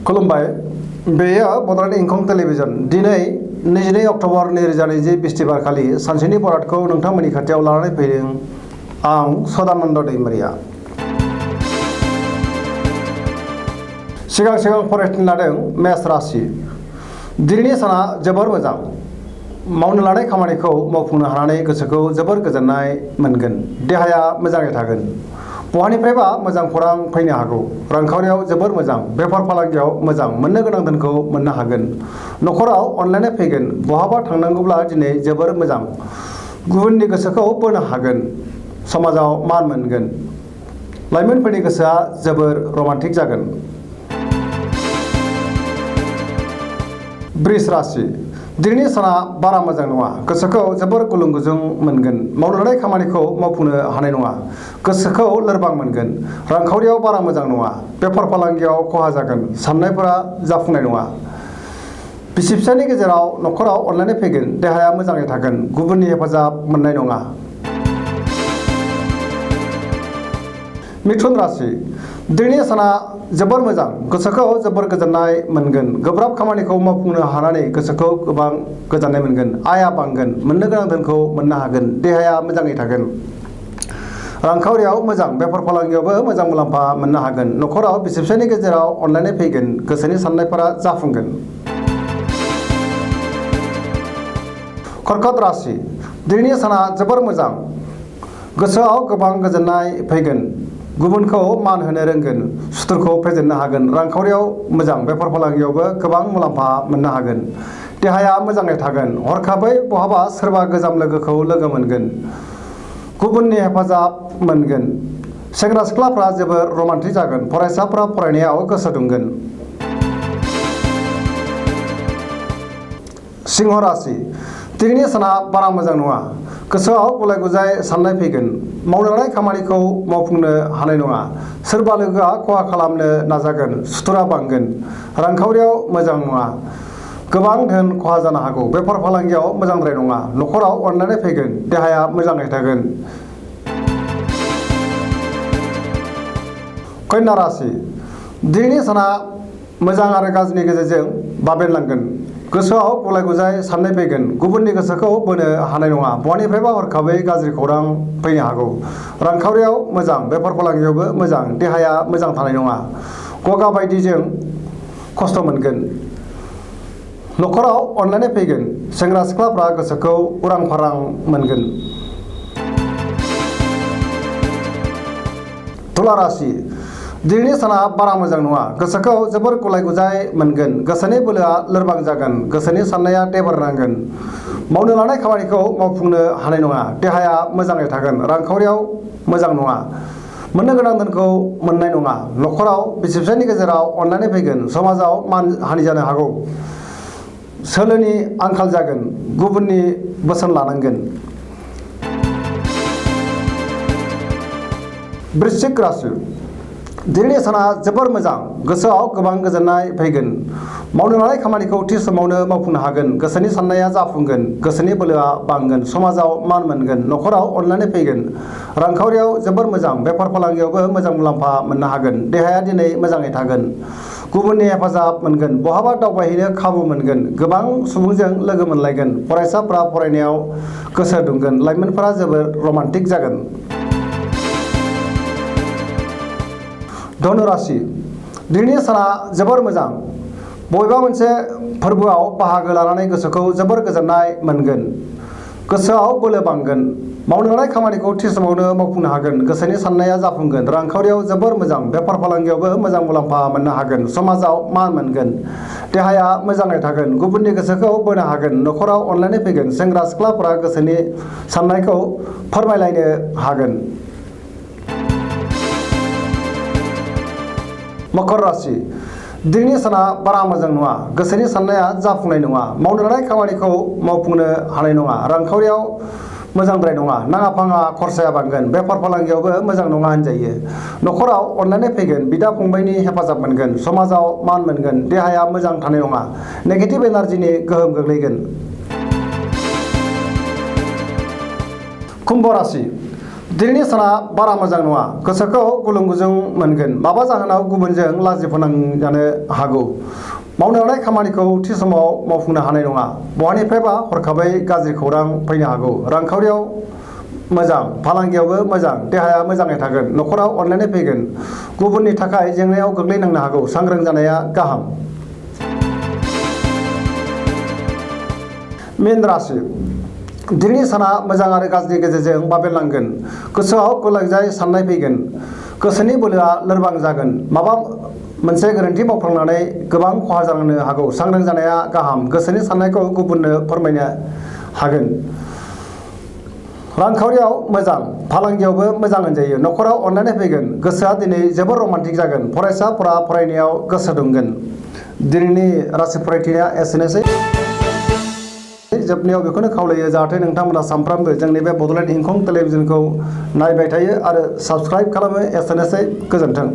खुलुमबाय बेयो बड'लेण्ड इंखं टेलिभिजन दिनै 22 अक्ट'बर 2020 बिस्तिबार खालि सानसेनि बरादखौ नोंथांमोननि खाथियाव लानानै फैदों आं सदानन्द दैमारिया सिगां फरायथिं लादों मेष राशि दिनैनि साना जोबोर मोजां मावनो लानाय खामानिखौ मावफुंनो हानानै गोसोखौ जोबोर गोजोननाय मोनगोन देहाया मोजाङै थागोन बहानिफ्रायबा मोजां खौरां फैनो हागौ रांखावरियाव जोबोर मोजां बेफार फालांगियाव मोजां मोननो गोनां धोनखौ मोननो हागोन नखराव अनलायनाय फैगोन बहाबा थांनांगौब्ला दिनै जोबोर मोजां गुबुननि गोसोखौ बोनो हागोन समाजाव मान मोनगोन लाइमोनफोरनि गोसोआ जोबोर रमान्टिक जागोन वृष राशि दिनैनि साना बारा मोजां नङा गोसोखौ जोबोर गुलुं गुजुं मोनगोन मावनो लानाय खामानिखौ मावफुंनो हानाय नङा गोसोखौ लोरबां मोनगोन रांखावरियाव बारा मोजां नङा बेफार फालांगियाव खहा जागोन साननायफोरा जाफुंनाय नङा बिसि फिसायनि गेजेराव नखराव अनलायनाय फैगोन देहाया मोजाङै थागोन गुबुननि हेफाजाब मोननाय नङा मिथुन राशि दिनैनि साना जोबोर मोजां गोसोखौ जोबोर गोजोननाय मोनगोन गोब्राब खामानिखौ मावफुंनो हानानै गोसोखौ गोबां गोजोननाय मोनगोन आया बांगोन मोननो गोनां धोनखौ मोननो हागोन देहाया मोजाङै थागोन रांखावरियाव मोजां बेफार फालांगियावबो मोजां मुलाम्फा मोननो हागोन नखराव बिसि फिसायनि गेजेराव अनलायनाय फैगोन गोसोनि साननायफोरा जाफुंगोन कर्कट राशि दिनैनि साना जोबोर मोजां गोसोआव गोबां गोजोननाय फैगोन गुबुनखौ मान होनो रोंगोन सुथुरखौ फेजेननो हागोन रांखावरियाव मोजां बेफार फालांगियावबो गोबां मुलाम्फा मोननो हागोन देहाया मोजाङै थागोन हरखाबै बहाबा सोरबा गोजाम लोगोखौ लोगो मोनगोन गुबुननि हेफाजाब मोनगोन सेंग्रा सिख्लाफ्रा जोबोर रमान्टिक जागोन फरायसाफ्रा फरायनायाव गोसो दुंगोन सिंह राशि दिनैनि साना बारा मोजां नङा गोसोआव गुलाय गुजाय साननाय फैगोन मावनो लानाय खामानिखौ मावफुंनो हानाय नङा सोरबा लोगोआ खहा खालामनो नाजागोन सुथुरा बांगोन रांखावरियाव मोजां नङा गोबां धोन खहा जानो हागौ बेफार फालांगियाव मोजांद्राय नङा नखराव अनलायनाय फैगोन देहाया मोजाङै थागोन कन्या राशि दिनैनि साना मोजां आरो गाज्रिनि गेजेरजों बाबेनलांगोन गोसोआव गुलाय गुजाय साननाय फैगोन गुबुननि गोसोखौ बोनो हानाय नङा बहानिफ्रायबा हरखाबै गाज्रि खौरां फैनो हागौ रांखावरियाव मोजां बेफार फालांगियावबो मोजां देहाया मोजां थानाय नङा गगा बायदिजों खस्थ' मोनगोन नखराव अनलायनाय फैगोन सेंग्रा सिख्लाफ्रा गोसोखौ उरां फारां मोनगोन तुला राशि दिनैनि साना बारा मोजां नङा गोसोखौ जोबोर गुलाय गुजाय मोनगोन गोसोनि बोलोआ लोरबां जागोन गोसोनि साननाया देबोरनांगोन मावनो लानाय खामानिखौ मावफुंनो हानाय नङा देहाया मोजाङै थागोन रांखावरियाव मोजां नङा मोननो गोनां धोनखौ मोननाय नङा नखराव बिसि फिसायनि गेजेराव अनलायनाय फैगोन समाजाव मान हानि जानो हागौ सोलोनि आंखाल जागोन गुबुननि बोसोन लानांगोन वृश्चिक राशि दिनैनि साना जोबोर मोजां गोसोआव गोबां गोजोननाय फैगोन मावनो लानाय खामानिखौ थि समावनो मावफुंनो हागोन गोसोनि साननाया जाफुंगोन गोसोनि बोलोआ बांगोन समाजाव मान मोनगोन नखराव अनलायनाय फैगोन रांखावरियाव जोबोर मोजां बेफार फालांगियावबो मोजां मुलाम्फा मोननो हागोन देहाया दिनै मोजाङै थागोन गुबुननि हेफाजाब मोनगोन बहाबा दावबायहैनो खाबु मोनगोन गोबां सुबुंजों लोगो मोनलायगोन फरायसाफ्रा फरायनायाव गोसो दुंगोन लाइमोनफोरा जोबोर रमान्टिक जागोन धनु राशि दिनैनि साना जोबोर मोजां बबेबा मोनसे फोरबोआव बाहागो लानानै गोसोखौ जोबोर गोजोननाय मोनगोन गोसोआव बोलो बांगोन मावनो लानाय खामानिखौ थि समावनो मावफुंनो हागोन गोसोनि साननाया जाफुंगोन रांखावरियाव जोबोर मोजां बेफार फालांगियावबो मोजां मुलाम्फा मोननो हागोन समाजाव मान मोनगोन देहाया मोजाङै थागोन गुबुननि गोसोखौ बोनो हागोन नखराव अनलायनाय फैगोन सेंग्रा सिख्लाफोरा गोसोनि साननायखौ फोरमायलायनो हागोन मकर राशि दिनैनि साना बारा मोजां नङा गोसोनि साननाया जाफुंनाय नङा मावनो लानाय खामानिखौ मावफुंनो हानाय नङा रांखावरियाव मोजांद्राय नङा नाङा फाङा खरसाया बांगोन बेफार फालांगियावबो मोजां नङा होनजायो नखराव अनलायनाय फैगोन बिदा फंबायनि हेफाजाब मोनगोन समाजाव मान मोनगोन देहाया मोजां थानाय नङा नेगेटिभ एनार्जिनि गोहोम गोग्लैगोन कुम्भ राशि दिनैनि साना बारा मोजां नङा गोसोखौ गुलुं गुजुं मोनगोन माबा जाहोनाव गुबुनजों लाजिफोनांजानो हागौ मावनो लानाय खामानिखौ थि समाव मावफुंनो हानाय नङा बहानिफ्रायबा हरखाबै गाज्रि खौरां फैनो हागौ रांखावरियाव मोजां फालांगियावबो मोजां देहाया मोजाङै थागोन न'खराव अनलायनाय फैगोन गुबुननि थाखाय जेंनायाव गोग्लैनांनो हागौ सांग्रां जानाया गाहाम। मीन राशि दिनैनि साना मोजां आरो गाज्रि गेजेरजों बाबेरलांगोन गोसोआव गुलाय-गुजाय साननाय फैगोन गोसोनि बोलोआ लोरबां जागोन माबा मोनसे गोरोन्थि मावफ्लांनानै गोबां खहा जानो हागौ सांग्रां जानाया गाहाम गोसोनि साननायखौ गुबुननो फोरमायनो हागोन। रांखावरियाव मोजां फालांगियावबो मोजां होनजायो न'खराव अनलायनाय फैगोन गोसोआ दिनै जोबोर रमान्टिक जागोन फरायसाफोरा फरायनायाव गोसो दुंगोन। दिनैनि राशि फरायथिया एसेनोसै जोबनायाव बेखौनो खावलायो जाहाथे नोंथांमोना सानफ्रामबो जोंनि बे बड'लेण्ड इंखं टेलिभिजनखौ नायबाय थायो आरो साबस्क्राइब खालामो एसेनोसै गोजोन्थों।